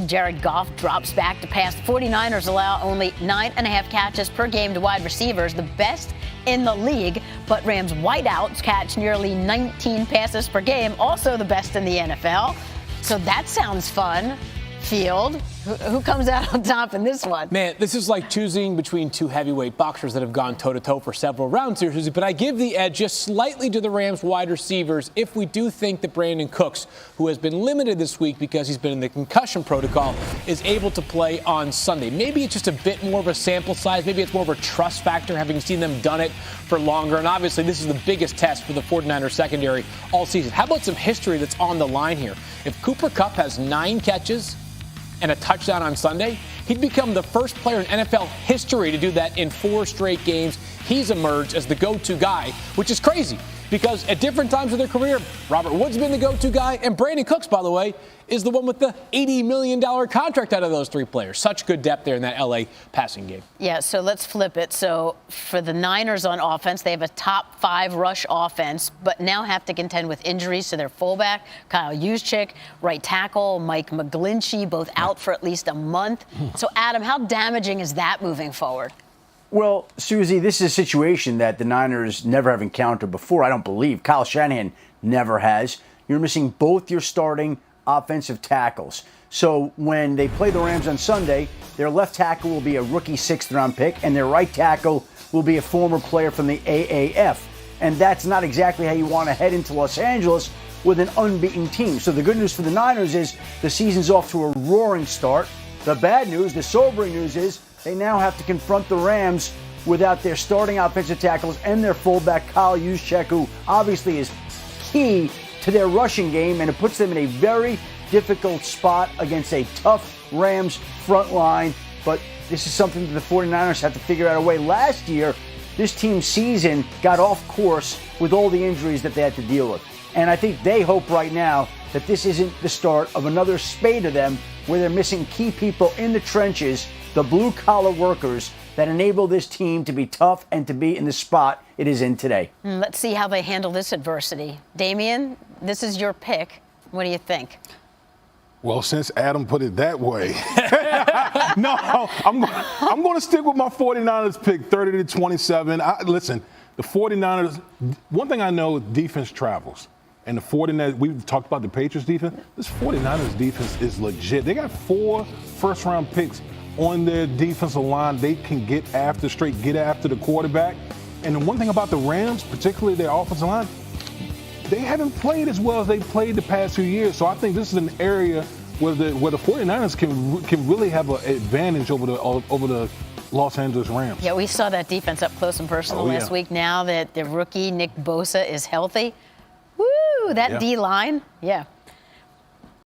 Jared Goff drops back to pass. The 49ers allow only 9.5 catches per game to wide receivers, the best in the league. But Rams wideouts catch nearly 19 passes per game, also the best in the NFL. So that sounds fun. Field, who comes out on top in this one? Man, this is like choosing between two heavyweight boxers that have gone toe-to-toe for several rounds here, Susie. But I give the edge just slightly to the Rams wide receivers if we do think that Brandon Cooks, who has been limited this week because he's been in the concussion protocol, is able to play on Sunday. Maybe it's just a bit more of a sample size. Maybe it's more of a trust factor, having seen them done it for longer. And obviously, this is the biggest test for the 49ers secondary all season. How about some history that's on the line here? If Cooper Kupp has 9 catches and a touchdown on Sunday, he'd become the first player in NFL history to do that in 4 straight games. He's emerged as the go-to guy, which is crazy because at different times of their career, Robert Woods has been the go-to guy, and Brandon Cooks, by the way, is the one with the $80 million contract out of those 3 players. Such good depth there in that L.A. passing game. Yeah, so let's flip it. So for the Niners on offense, they have a top 5 rush offense, but now have to contend with injuries to their fullback, Kyle Juszczyk, right tackle, Mike McGlinchey, both out for at least a month. So, Adam, how damaging is that moving forward? Well, Susie, this is a situation that the Niners never have encountered before, I don't believe. Kyle Shanahan never has. You're missing both your starting offensive tackles. So when they play the Rams on Sunday, their left tackle will be a rookie 6th-round pick, and their right tackle will be a former player from the AAF. And that's not exactly how you want to head into Los Angeles with an unbeaten team. So the good news for the Niners is the season's off to a roaring start. The bad news, the sobering news is they now have to confront the Rams without their starting offensive tackles and their fullback, Kyle Juszczyk, who obviously is key to their rushing game, and it puts them in a very difficult spot against a tough Rams front line. But this is something that the 49ers have to figure out a way. Last year, this team's season got off course with all the injuries that they had to deal with. And I think they hope right now that this isn't the start of another spate of them where they're missing key people in the trenches, the blue-collar workers that enable this team to be tough and to be in the spot it is in today. Let's see how they handle this adversity. Damian, this is your pick. What do you think? Well, since Adam put it that way, no, I'm going to stick with my 49ers pick, 30-27. Listen, the 49ers, one thing I know, defense travels. And the 49ers, we've talked about the Patriots defense. This 49ers defense is legit. They got 4 first-round picks on their defensive line. They can get after the quarterback. And the one thing about the Rams, particularly their offensive line, they haven't played as well as they played the past few years. So I think this is an area where the 49ers can really have an advantage over the Los Angeles Rams. Yeah, we saw that defense up close and personal last week. Now that the rookie Nick Bosa is healthy, woo, that D-line, yeah.